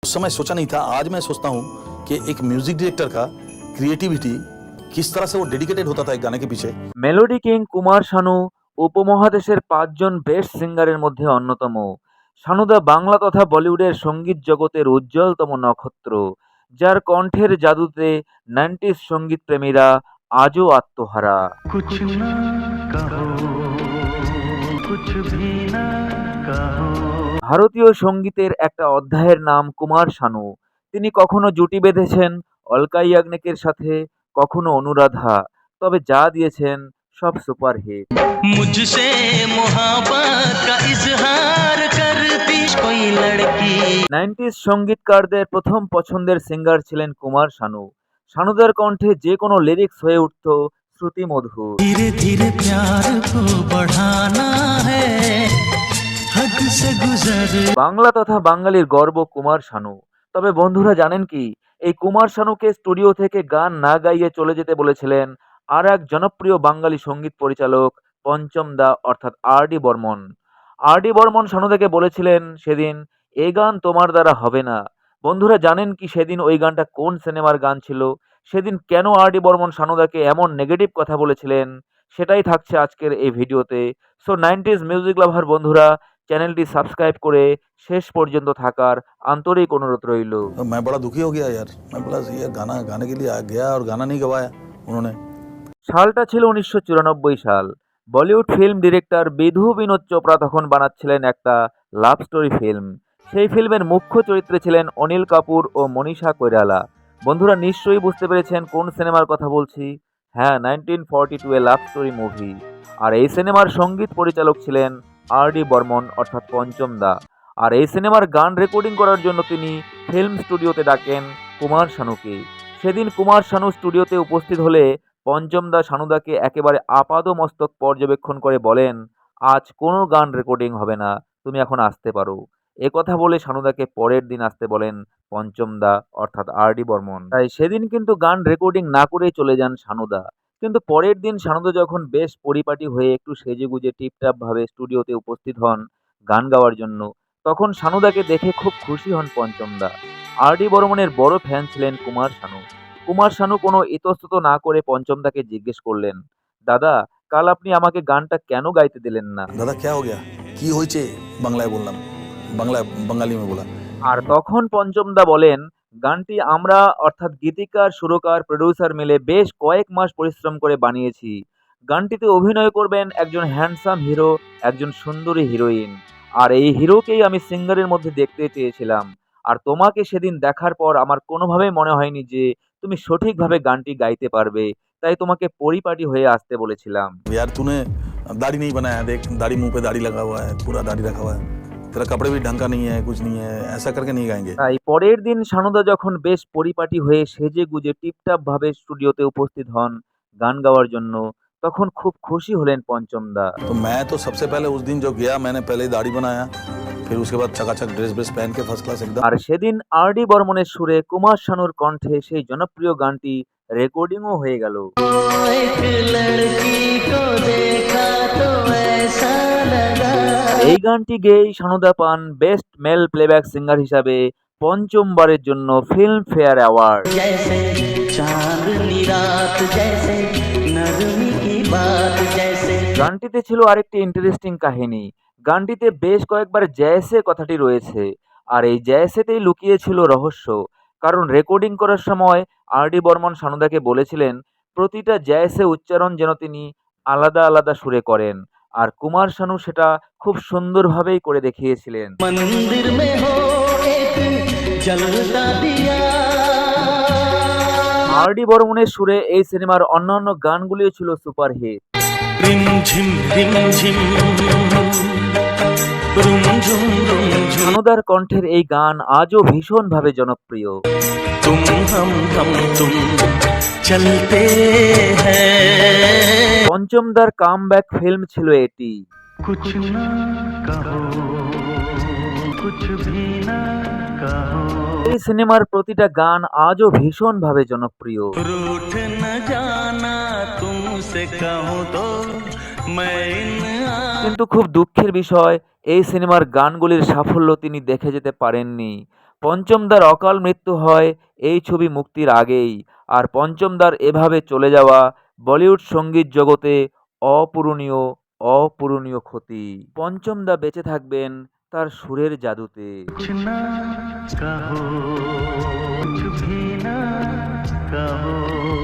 उस समय सोचा नहीं था। आज मैं सोचता हूँ कि एक म्यूजिक डायरेक्टर का क्रिएटिविटी किस तरह से वो डेडिकेटेड होता था एक गाने के पीछे। মেলোডি কিং কুমার শানু উপমহাদেশের ৫ জন বেস্ট সিঙ্গারের মধ্যে অন্যতম। শানুদা বাংলা তথা বলিউডের সঙ্গীত জগতের উজ্জ্বলতম নক্ষত্র, যার কণ্ঠের জাদুতে 90s সঙ্গীত প্রেমীরা আজও আত্মহারা। कुछ ना कहो कुछ भी ना कहो। ভারতীয় সঙ্গীতের একটা অধ্যায়ের নাম কুমার শানু। তিনি কখনো জুটি বেঁধেছেন অলকা ইয়াগনিকের সাথে, কখনো অনুরাধা, তবে যা দিয়েছেন সব সুপারহিট। मुझसे मोहब्बत का इजहार करती कोई लड़की। 90s সঙ্গীতকারদের প্রথম পছন্দের সিঙ্গার ছিলেন কুমার শানু। শানুদার কণ্ঠে যে কোনো লিরিক্স হয়ে উঠত শ্রুতিমধুর। धीरे धीरे प्यार को बढ़ाना है हद से गुजर। বাংলা তথা বাঙালির গর্ব কুমার শানু। তবে বন্ধুরা জানেন কি, এই কুমার শানুকে স্টুডিও থেকে গান না গাইয়ে চলে যেতে বলেছিলেন আর এক জনপ্রিয় বাঙালি সঙ্গীত পরিচালক পঞ্চম দা অর্থাৎ আর ডি বর্মন। আর ডি বর্মন শানুদাকে বলেছিলেন সেদিন, এ গান তোমার দ্বারা হবে না। বন্ধুরা জানেন কি সেদিন ওই গানটা কোন সিনেমার গান ছিল? সেদিন কেন আর ডি বর্মন শানুদাকে এমন নেগেটিভ কথা বলেছিলেন? সেটাই থাকছে আজকের এই ভিডিওতে। সো 90s মিউজিক লাভার বন্ধুরা, চ্যানেলটি সাবস্ক্রাইব করে শেষ পর্যন্ত থাকার আন্তরিক অনুরোধ রইল। तो मैं बड़ा दुखी हो गया यार। मैं बोला यार गाना गाने के लिए गया और गाना नहीं गवाया उन्होंने। সালটা ছিল 1994 সাল। বলিউড ফিল্ম ডিরেক্টর বিধু বিনোদ চোপড়া তখন বানাচ্ছিলেন একটা লাভ স্টোরি ফিল্ম। সেই ফিল্মের মুখ্য চরিত্রে ছিলেন অনিল কাপুর ও মনীষা কৈরালা। বন্ধুরা নিশ্চয়ই বুঝতে পেরেছেন কোন সিনেমার কথা বলছি। হ্যাঁ, 1942 এ লাভ স্টোরি মুভি। আর এই সিনেমার সঙ্গীত পরিচালক ছিলেন আর ডি বর্মন অর্থাৎ পঞ্চম দা। আর এই সিনেমার গান রেকর্ডিং করার জন্য তিনি ফিল্ম স্টুডিওতে ডাকেন কুমার শানুকে। সেদিন কুমার শানু স্টুডিওতে উপস্থিত হলে পঞ্চম দা শানুদাকে একেবারে আপাদমস্তক পর্যবেক্ষণ করে বলেন, আজ কোনো গান রেকর্ডিং হবে না, তুমি এখন আসতে পারো। কথা বলে শানুদাকে পরের দিন আসতে বলেন পঞ্চম দা অর্থাৎ আর ডি বর্মন। তাই সেদিন কিন্তু গান রেকর্ডিং না করেই চলে যান শানুদা। কিন্তু পরের দিন শানুদা যখন বেশ পরিপাটি হয়ে একটু সেজেগুজে টিপটাপ ভাবে স্টুডিওতে উপস্থিত হন গান গাওয়ার জন্য, তখন শানুদাকে দেখে খুব খুশি হন পঞ্চম দা। আর ডি বর্মনের বড় ফ্যান ছিলেন কুমার শানু। কুমার শানু কোনো ইতস্তত না করে পঞ্চমদাকে জিজ্ঞেস করলেন, দাদা কাল আপনি আমাকে গানটা কেন গাইতে দিলেন না? दादा क्या हो गया কি হয়েছে বাংলায় বললাম, বাঙালি में बोला। আর তখন পঞ্চমদা বলেন, গানটি আমরা অর্থাৎ গীতিকার, সুরকার, প্রডিউসার মিলে বেশ কয়েক মাস পরিশ্রম করে বানিয়েছি। গানটিতে অভিনয় করবেন একজন হ্যান্ডসাম হিরো, একজন সুন্দরী হিরোইন। আর এই হিরোকেই আমি সিঙ্গারের মধ্যে দেখতে চেয়েছিলাম। আর তোমাকে সেদিন দেখার পর আমার কোনোভাবেই মনে হয়নি যে তুমি সঠিকভাবে গানটি গাইতে পারবে। তাই তোমাকে পরিপাটি হয়ে আসতে বলেছিলাম। यार तूने दाढ़ी नहीं बनाया, देख दाढ़ी मुंह पे दाढ़ी लगा हुआ है, पूरा दाढ़ी रखा हुआ है, तेरा कपड़े भी ढंग का नहीं है, कुछ नहीं है, ऐसा करके नहीं गाएंगे। তাই পরের দিন শানুদা যখন বেশ পরিপাটি হয়ে সেজে গুজে টিপটাপ ভাবে স্টুডিওতে উপস্থিত হন গান গাওয়ার জন্য, তখন খুব খুশি হলেন পঞ্চম দা। तो मैं तो सबसे पहले उस दिन जो गया मैंने पहले ही दाढ़ी बनाया, फिर उसके बाद चकाचक ड्रेस ब्रेस पहन के फर्स्ट क्लास एकदम। আর সেদিন আর ডি বর্মনের সুরে কুমার শানুর কণ্ঠে সেই জনপ্রিয় গানটি রেকর্ডিংও হয়ে গেল। एक लड़की को देखा तो ऐसा लगा। এই গানটি গেয়েই শানুদা পান বেস্ট মেল প্লেব্যাক সিঙ্গার হিসাবে পঞ্চমবারের জন্য ফিল্ম ফেয়ার অ্যাওয়ার্ড। जैसे चांदनी रात जैसे नरमी की बात जैसे। গানটিতে ছিল আরেকটি ইন্টারেস্টিং কাহিনী। গানটিতে বেশ কয়েকবার জয়সে কথাটি রয়েছে। আর এই জয়সেতেই লুকিয়ে ছিল রহস্য। কারণ রেকর্ডিং করার সময় আর ডি বর্মন শানুদাকে বলেছিলেন প্রতিটা জয়সে উচ্চারণ যেন তিনি আলাদা আলাদা সুরে করেন। আর কুমার শানু সেটা খুব সুন্দরভাবেই করে দেখিয়েছিলেন। मंदिर में हो एक जलता दिया। আর ডি বর্মনের সুরে এই সিনেমার অন্যান্য গানগুলিও ছিল সুপারহিট। रिम झिम रुम झुम শানুদার কণ্ঠের এই গান আজও ভীষণভাবে জনপ্রিয়। तुम हम तुम चलते हैं। পঞ্চমদার কামব্যাক ফিল্ম ছিল এটি। कुछ ना कहो कुछ भी ना कहो। এই সিনেমার প্রতিটা গান আজও ভীষণভাবে জনপ্রিয়। रूठ न जाना तुमसे कहूँ तो मैं কিন্তু খুব দুঃখের বিষয়, এই সিনেমার গানগুলির সাফল্য তিনি দেখে যেতে পারেননি। পঞ্চমদার অকাল মৃত্যু হয় এই ছবি মুক্তির আগেই। আর পঞ্চমদার এভাবে চলে যাওয়া বলিউড সঙ্গীত জগতে অপূরণীয় অপূরণীয় ক্ষতি। পঞ্চমদা বেঁচে থাকবেন তার সুরের জাদুতে। कुछ ना कहो, कुछ भी ना कहो।